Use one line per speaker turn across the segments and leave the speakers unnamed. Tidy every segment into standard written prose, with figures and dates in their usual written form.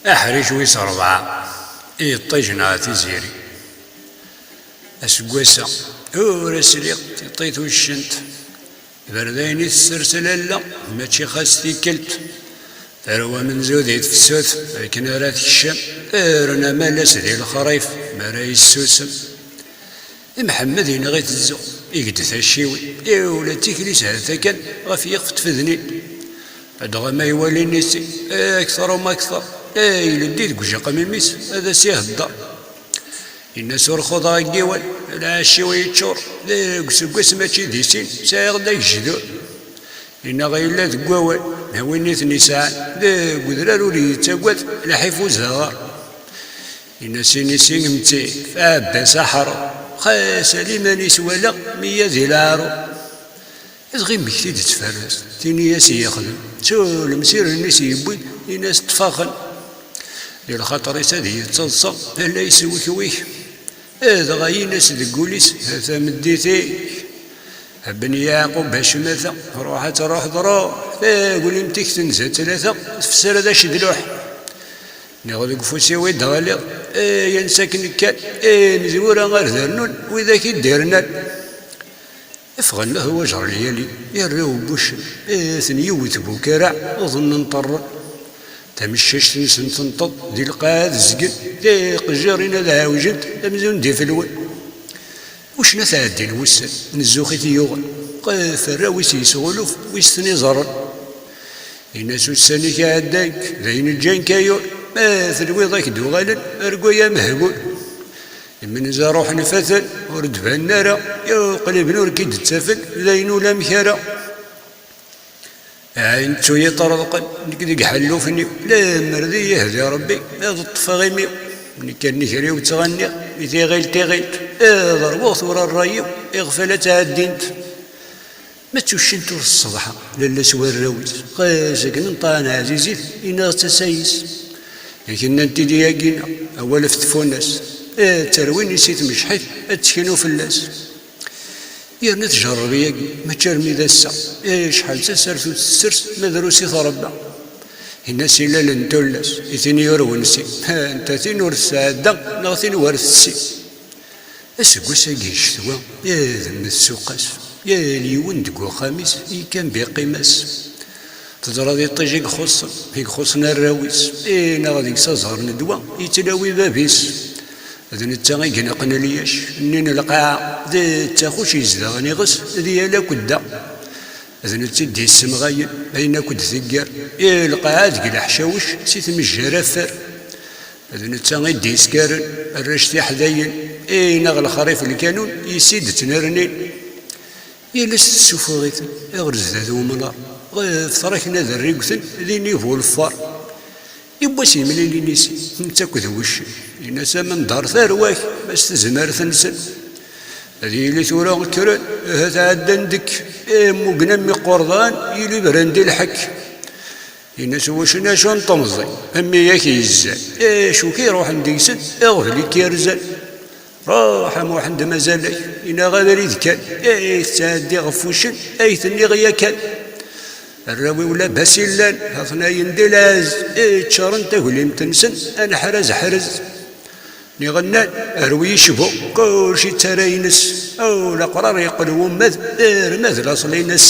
أحرج ويس 4 طيجنا تيزيري أسقوسا ورسليق طيتو الشنت برديني السرسل لا ماشي خاص تيكلت ثروة من زوديت في السوث لكن رات الشام رنا مالا سدي الخريف ما راهي السوسم محمد هنا غيت الزو يقدث الشيوي ولا تيكليس هذا كان غاف يقفت في ذني أدغى ما يولي نسي أكثر وما أكثر يلديت قجاق من ميس هذا سيه الدار الناس رخوضها الديوان لا الشيوي يتشور قس ماشي ذي سين سايغ دا يجدو إنا غيلا ذقوان هاوينيت نساء ذا قدرار ولي يتاقوات لحيفو زغار إنا سيني متي فابا سحر خاسا لمن يسوالا مية ذي العارو إذ مكتي تتفرس تيني ياسي يخدم تول مسير الناس يبوي الناس تفاخن ديال خاطر يسادي يتصلصا لا يسوي كويك هذا غاي ناس ذقوليس هذا مديتي بني يعقوب باش ماذا روح ضروح قولي متيك تنزل 3 تفسر هذا شدلوح ناخذ قفوسي ويد غالي ينساكن كان مزورا غير ذرنون وإذا كي ديرنا افغن له وجر ليالي يراو بوش ثنيوت بوكرع اظن نطر تمشيش تنسن تنطط دي القاد الزقل دي قجارين هذا وجد امزون دي في الول وش نثادي الوسل نزوخي تيوغن قاف الراويس يسغلوف ويستني زرر الناس السني كعداك ذين الجان كايور مثل ويضاك دوغالا ارقويا مهبول من زاروح نفثل ورد بالنارا يا قلب نور كي تتسافل ذين ولا مكارا انتو يطردقن نكديك حلوفني لا مرضي يهدي ربي هذا الطفاغيمي من كان نشري وتغني تيغيل ضربوث ورا الرايو اغفل تعدينت ما توشنتو الصباح لالا سوى الراويس قاسك نطان عزيزي إنا تسايس لكن انت دياقينا أولا فتفو الناس تروين نسيت مشحيت اتكنو في الناس يرنا تجرب ياقي ما تجرمي ذا السا شحال تسرثو تسرس مدروسي ثربا الناس إلا لنتولس إثني يرونسي انت ثين ورث السعادة نغثين ورث السي أسقوس أقيش ثوا يا ذم السوقاس يا ليون دقو خامس كان بقيماس تضرى ذي طيجيك خص هيك خصنا الراويس غاديك سازهر ندوا يتلاوي بابيس هذا نتا يقنقنا لياش نين القاع ذي تاخوش يزدغني غس ديالا كدا هذا نتا دي السمغاين بين كد ثقار القاع ذيك الحشاوش سيت مجرافر هذا نتا يدي سكارن الرشتي حذاين نغل الخريف الكانون يسيد تنرنين يلس السفوغيث يغرز ذو منار فتراكنا ذا الريقثن ذيني هو الفار يبا سيملي لي نيسي نتاكو ذوش الناس من دار ثارواك باش تزمار ثنسن هذه اللي ثورا الكرن هذا عدندك موقنا مي قرضان يلي برندي الحك الناس واشنا شو نطمزي امي ياك يزال شو كي يروح نديسن اغفلي كيرزال راح موحد مازال إنا غادر يذكر تعدي غفوشن ثني غيا كان الراوي ولا باسيلان هاثنا يندلاز تشارن تقولي متنسن انا حرز نغنى اروي يشبو كلشي تراينس او القرار يقلو مذ رمذ الاصلينس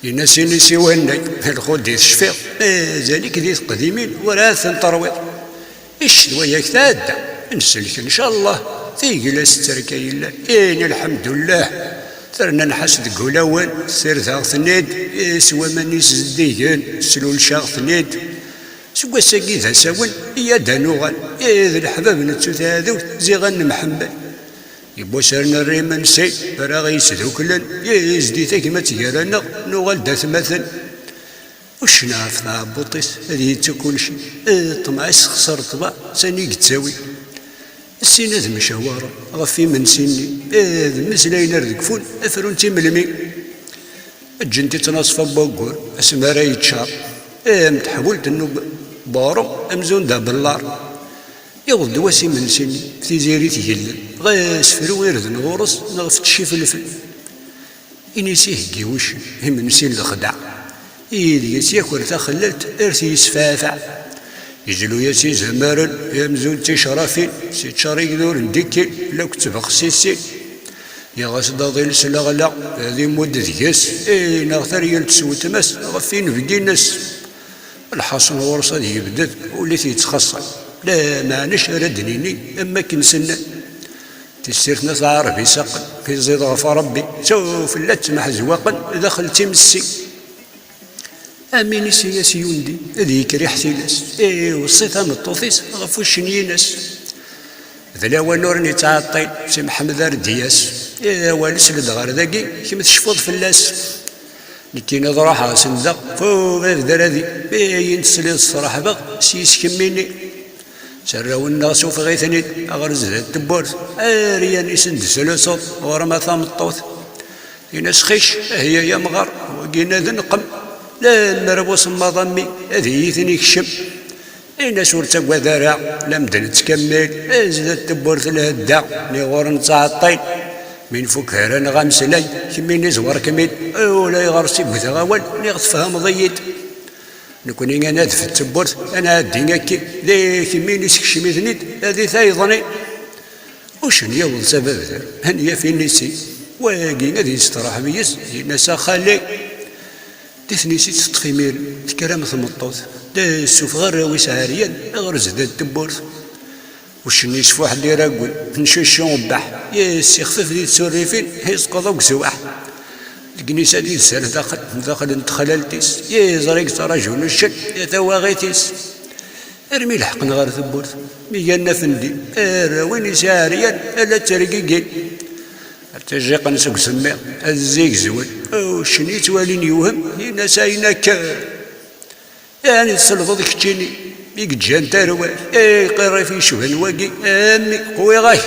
الناس نسي وهنك الخود يشفيق ذلك ذي قديمين وراث ترويض ايش وياك تعدى نسلك ان شاء الله في جلس تركي الله الحمد لله ثرنا نحس دقولاوان سير ثاغ ثنيد سوا مانيس زديين سلول شاغ ثنيد سوا ساقي ذا ساون يا دانوغان ذا الحباب نتسو ثاذو زيغان محمد يبو سرنا الريمان سي راغي يسدو كلن يزدي كيما تيرانا نوغال داث مثل وش نعرف مع بوطيس هذه تكون شي طمعس خسر طبع ساني قتساوي السنة ذ مشاورة غفي من سني ذ مسلاين ردكفون أثرون تيملمي الجنتي تناصف بوغور اسمها راي تشار متحولت انه بارو امزون دا باللار يغض واسي من سني في زيري تيجلل غاس فرو غير ذ نغورس نغفت شي فلفل إني سيه وش هم نسين الخدع إذا يسيكور تخللت ارثي يسفافع يجلو ياسي زمارن يمزون تشرافين سي تشاريك دور نديكي لا كتب خسيسي يا غاسدا ضيل سلاغلا هذه مود دياس نغثر يلتسو تماس غفين بقيناس الحاصل ورصة يبدد وليت يتخصص لا ما نشر دنيني اما كنسن تسيرتنا تعرف يسقن في زيد غفا ربي شوف لا تسمح زواقا دخل تمسي امين سياسي يوندي هذيك ريحتي ناس وصيتها من الطوطيس غفو الشنيناس ذلاوى نورني تعطيل سي محمد ردياس والس لدغار ذاكي كيما تشفوض فلاس لكن ضراحة سندق فوق غير درادي باين تسليط الصراحة بق سيس كميني سراو الناس وفي غيثني أغرز ذات التبورت ريان يسند سلوسط ورا ما ثام الطوث يناس خيش هي يا مغار وقينا ذنقم لا نربوس مضمي هذه يثني كشم يناس ورتقوى ذرع لم تكمل زاد التبورت الهدا نغور نتعطيل من فكهران غامسلاي كمين يزور كمين ولا يغرسي بثغاول نغتفهم ضيد نكوني انا في التبورت انا هادي هكي ذي كمين يسكشمي ثنيد هذه ثايضني وشن يوض سبب هنيا في نسي واقي هذه استراح بيس ناسا خالي تثنيسي تطخيمير تكرام ثمطوط دا السوف غير راويس عاريا غرز ذا التبورت وشني يشفو واحد اللي راقول نشوشون بح يا سي خفيف ديال السوريفين يسقط وكسواح الكنيسه ديال السال داخل نتخللتيس يا زريق رجل الشك يا تواغيتيس ارمي الحق غير ثبورت ميالنا فندي وين ساريا الا ترقيقين تجي قنسك سمي الزيك زوال وشني توالين يوهم هنا ساينك يعني تصلفض كتشيني بيك جان تاروال قري في شوهن واقي امي خويا غاي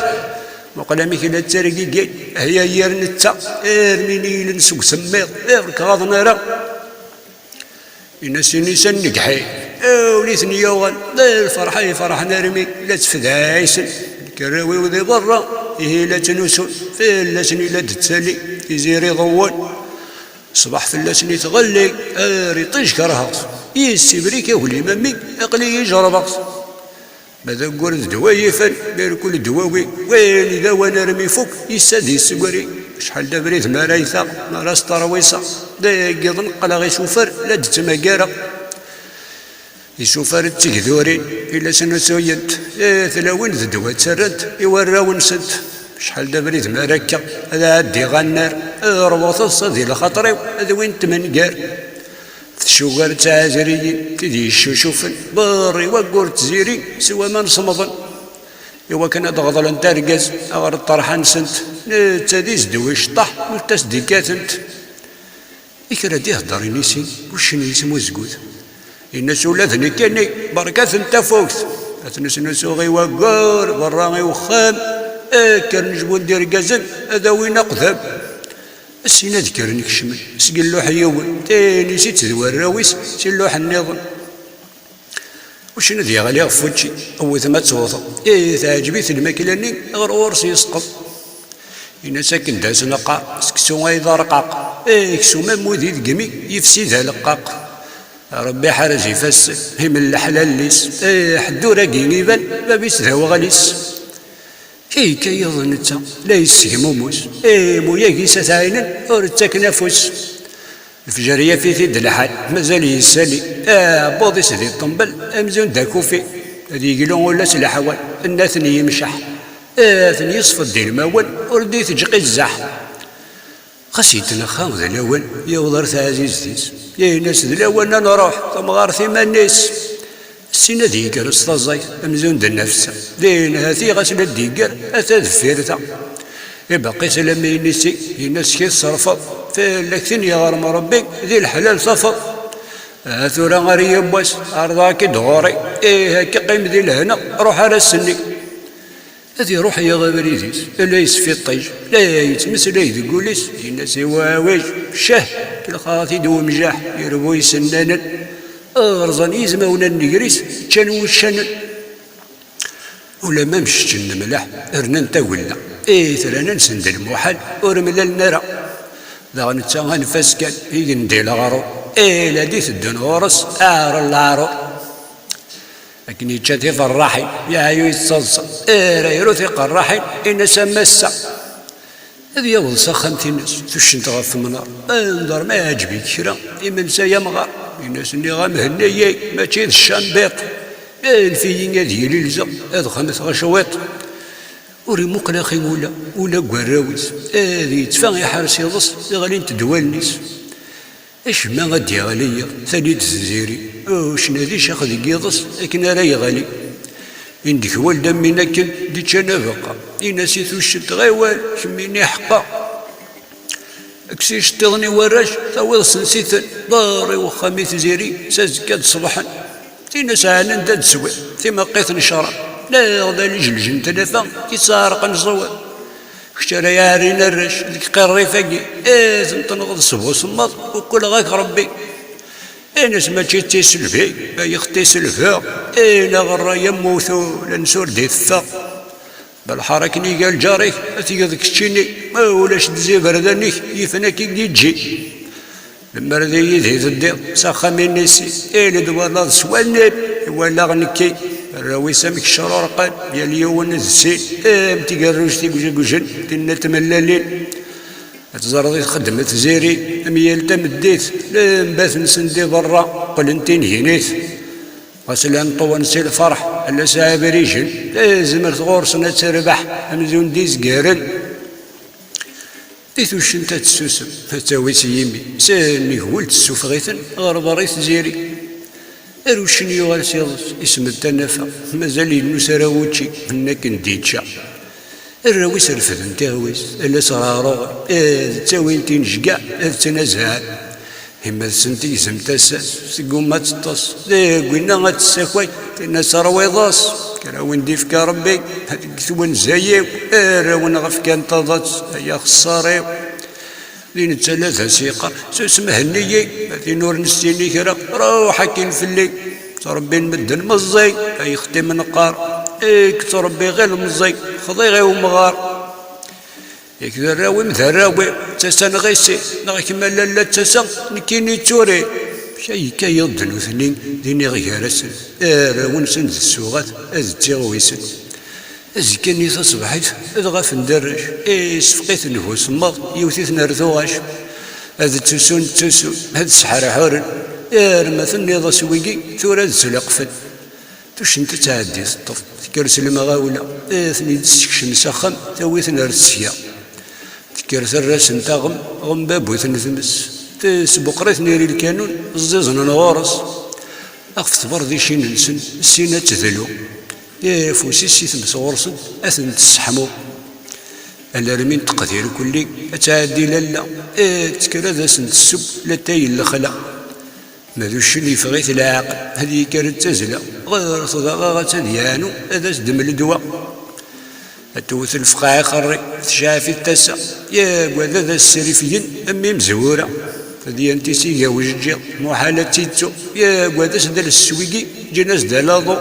وقلامي كي لا ترقي كي هي يرنتا ارميني لنسوق سميض ركاض نارا الناس نيسان نكحي وليثني يوغل الفرحه فرح نرمي لا تفدايسن الكراوي وذي برا هي لا تنوسون فلاسني لا تتسالي يزيري ضوال صباح فلاسني تغلي ريطيش كرهط يسيبريك يا ولي مامي اقلي يجربط ماذا قول دوايفا غير كل دواوي وين اذا وانا رمي فوق يسادي السكري شحال دابريت ما رايثا ما راس طراويصه داقي ضنقل غي شوفر لا دتماكارا يشوفر التكذورين الا سنسوينت ثلاوين ذ دوا تسرنت يوراون سنت شحال دابريت ما راكا هذا عدي غنار ربوط الصدي لخطري هذا وين تمنقار شوغر تعازريين كذي الشوشوفن باري وقور تزيري سوا ما نصمضن إوا كان ضغضل ترقز أغر الطرحان سنت تاديز دويش طح والتسدي كاتنت إكرا دي هدري نيسي وشني يسمو زقود الناس ولادني كاني بركات انت فوقت الناس نسو غي وقور برا غي وخام كان نجبون دير قزن هذا وين أقذب السينا ذكرني كشمل سقل لوح يوم تاني سيت ذو الراويس سي اللوح النظام وشنو ذي غالي غفوتشي أو ثما تصوصا تعجبيت الماكلاني غير ورس يسقط إنا ساكن داس نقاق سكسو غيضا رقاق كسو مامودي ذقمي يفسي ذا لقاق ربي حرج يفس هي من الحلال ليس حدو راكي يبان ما بيس ذا وغاليس كي يظن نتا لا يسقموموس مويا كيسا تعينن ورتاك نفوس الفجرية في ثيد الحال مازال يسالي بوضي سيدي الطنبل امزون داكوفي هذي يقولون ولا سلاحوال الناثني يمشح ثني يصفد ديال الماول وردي تجقي الزح خسيتنا خاو ذا الاول يا وضرت عزيزتيس يا ناس ذا الاول نروح تمغار ثما الناس السنة ديكر استظاي امزون د النفس لين هاتي غسل ديكر اتا دفيرتا يبقي سلامي نسي الناس كي تصرفض فلكتن يا غرم ربي ذي الحلال صفر ثورا غاري يبواس ارضاكي دغوري هكا قيم ذي الهنا روح على السني هذه روح يا غابريديس لا يسفي الطيج لا يتمس لا يقوليس الناس يواويج شه الخاطي دو مجاح يربوي سنانا ارزان يزماونا النقريس كانوا الشنن ولا ما مشتن ملاح ارنن تاولا ثرانا نسند الموحل ورملا النرى ذا نتا نفاس كان يندي الغارو لا ديت الدنورس العارو لكن يتشاتي فرحي يا يتصلص رايرو ثق الرحي إن سمسا هذه يوض سخنت الناس تشنت غف منار انظر ما يعجبك كرا إمن سايا مغار الناس اللي غامهنيي ما تشيد الشامبيط الفيين هذه للزم هذا خمس غشوات وري مقلقي ولا قراويس هذه يتفاغ يحرس يضص يغالين تدوالنيس اش ما غادي غاليا ثاني تزيري واش نادي شاخذ يضص لكن راه يغالي عندك والده منك ديك انا بقى ينسيت وشت غيوال شميني حقا اكسي شتغني وراش تاوض سنسيت داري وخامي تزيري سازكاد صباحا تينا ساعنا نداد سوي ثم قيت نشرا لا غدا لجلجن تلافا كي سارق نزوال كشترا يا رينا الرش ديك قري فاقي تنطنغ صبو صماط وكل غاك ربي ناس ما تشي سلفي ما يختي سلفا لا غرا يموتو لنسور دي الثا بالحركة ني قال جاريك ذاك الشيني ما ولاش تزي بردانيك يفنا كي يجي لما راه يدهي الدير ساخا من نسي لدوا لا سوالنب ولا غنكي راوي سامك الشرار قال يا اليوم نزسي متيقروش تيقوجن تينا تملالين تزرضي خدمت زيري ميال تمديت لمبات نسندي برا قلنتين هينيت غسل نطوى نسي الفرح الا ساعه بريجل لازم غورسنا تربح امزون ديز قارن ديتوش انت تسوسم فتاوي سيمي ساني هولت السفغيثن غير بريث زيري اروشن يغال سيضس اسم التنفى مازال ينوس راوتشي هناك نديتشا الراوي سرفد نتاويس الا صرارو تاوين تنشقع تنزها هما سنتي زمتاساس سقوم ما تطس قلنا غتساكوي الناس رويضاس كراوين ديفك ربي كثوان زايو راون غفك انتظت يا خساريو لين الثلاثة سيقر سمح النيي في نور نستيني كرا روحك نفلي تربي نمد المزي يختم نقار تربي غير المزي خضي غير ومغار ياك ذراوي مثراوي تسان غيسي نغيكما لالا تسان نكيني توري شي كيضلو ثنين ديني غيرسن راون سند السوغات از تيغويسن أزكاني تصبحت أدغى ندرج سفقيت نفوس مض يوثيث نرثواش هذا تسون هذا السحر حورن رمثني ضا سويقي ثورة زلقفن توش انت تعدي الطف تكرس المغاولة ثني تسكشم سخم تويث نرسيا تكرس الراس نتاغم غم بابوث نثمس تسبق ريثني ري الكانون الزيزن نغورس أخفت برضي شي ننسن السينة تذلو يا فوسي سيثم صغرسن أثن تسحمو ألا رمين تقدير كلي أتعدي لالا تكرا ذا سند السب لتاي الخلا ماذو الشلي فغيث العاقل هذه كانت تزلا غير صداقة تديانو هذا سدم الدواء أتوث الفقاع خري تشافي التسا يا وذا ذا السريفيين أمي مزورة هذه أنت سيقا وججي محالة تيتو يا وذا سدل السويقي جناس دالاضو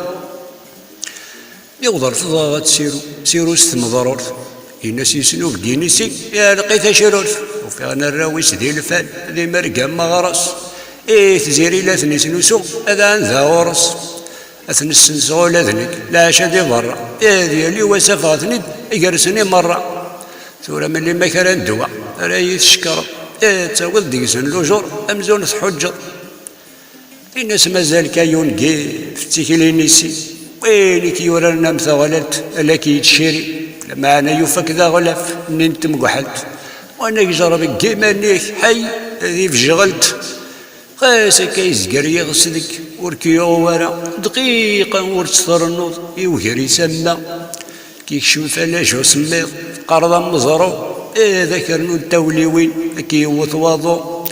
يوضر تضاغط سيرو ستم ضرور الناس يسنو بدينيسي يا لقيتها شرور وفي انا الراويس ديال الفال ذي مرقا مغرس تزيري لا ثنسنوسو هذا عن ذا ورس اثنسنسو ذنك لا شادي برا ديالي وسافاتني يقرسني مرة ثورة من اللي ما كان دوا راه يتشكر تاود ديكسن لوجور امزون تحجر الناس مازال كايون كي في التيكيلينيسي وين كيورانا مثغلت الا كيتشيري لما انا يفك ذا غلف ننت مقحلت وانا يجرب كيمانيك حي هذي فجغلت قاسا كيزقر يغسلك وركيو ورا دقيقة ورتسطر النوض يوهر يسمى كيكشم فلاش وسميض قرضا مزرو ذكر نود توليوين كيوث واضو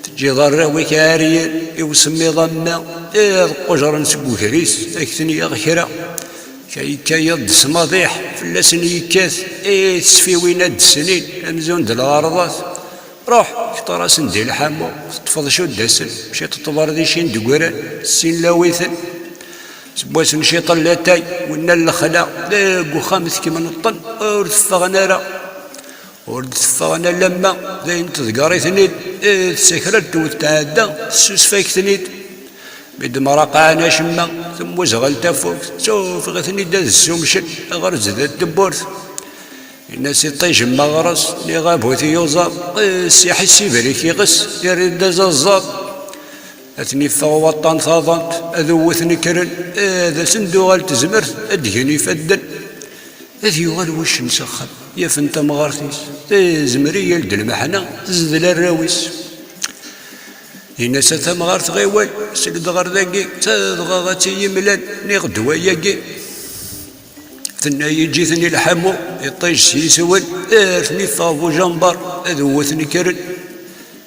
تجي ضراوي كاريان يوسمي ضمّا قجر نسقو كريس أكثني أغكرا كي يض سماضيح فلاسن يكاث تسفي وين هاد السنين أمزون د الغرضات روح كطراس ندي الحمو تطفض شو داسن مشيت تطبر ذي شين دقوران السين لاويثن سبواسن شي طلاتاي ونا الخلا لاقو خامس كيما نطن ورد فغنارا ورد فغنا لما ذاين تذكاري ثنيد تسكرت وتعدى تسوس فيك ثنيد بيد مراقع انا شما ثم زغل تفوق شوف غثني داز السمشن غرز ذا الدبورت الناس يطيش مغرس اللي غابوثي يوزر السياح السيبريك يغس يريد داز الزاب أثني فغو وطن ثاضنت أذوثني كرن هذا سندوغال تزمرت أدهني فدن هذي يغال وش مسخن يا فنت مغارتيس تزمري يلد المحنة تزدل الراويس هنا ساتا مغارت غيوال سقد غار ذاكي تادغا غاتي يملان نيغد وياكي ثنا يجيثني الحمو يطيش سيسول ارثني فابو جنبار أذوثني كرن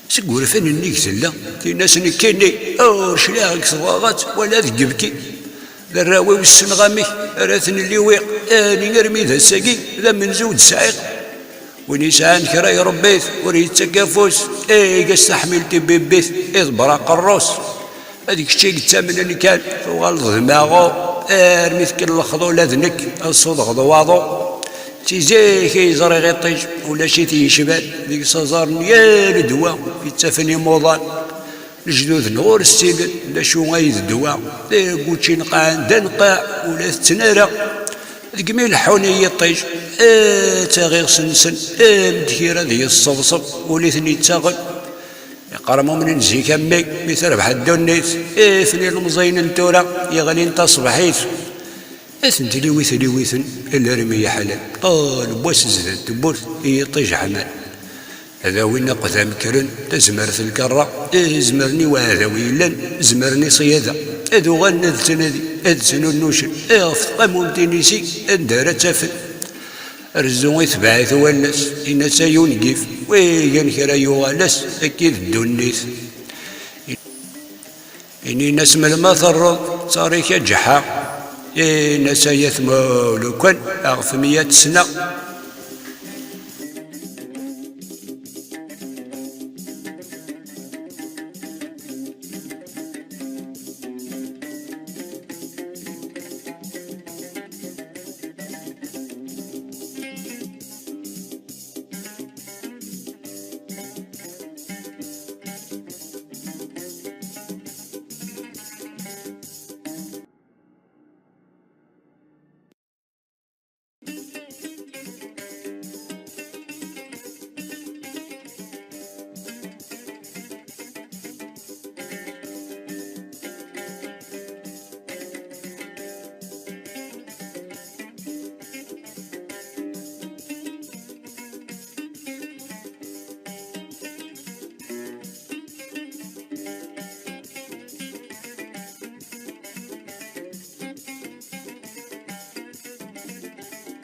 سقول فين النيك تلا في ناس نكيني او شلاغك صغاغات ولا ذقبكي ذا الراوي والسنغامي راثني اللي ويق اني نرمي ذا الساقي ذا من زود سعيق ونسان كرا يربيت وريد تكافوس قاس حملتي بيبيت براق الروس هذيك الشيء قلت من كان فوالد دماغو ارميت كل الخضو لاذنك الصوت غضواضو تيزي كيزري غيطيج ولا شي تيشبال ديك صزار يا الدوا في تفني موضان الجدود نغور السيد لا شو غايد الدوا قلتشي نقع دنقع ولا تنارا ديك ميل حوني يطيج تاغير سنسن مدكيرا ذي الصبصب وليثني تاغل يقرمو من نزي كمي مثل بحال دونيت فني المزين نتورا يغلي انت صبحيت اثن تلويثن الا رمي حلال قال بواس زدت تبور يطيج حمال هذا وين قدام كرن تزمرت الكرة زمرني وهذا ويلان زمرني صيادة هذو غنى التنادي أدسنو النوشن أفطمون تينيسي أندارة تافل رزو يتبعث والناس إن سايون كيف ويان كرا يوغالس أكيد الدنيث إني نسم المثر صاريك جحا ناس يثمو لو كان أغف 100 سنة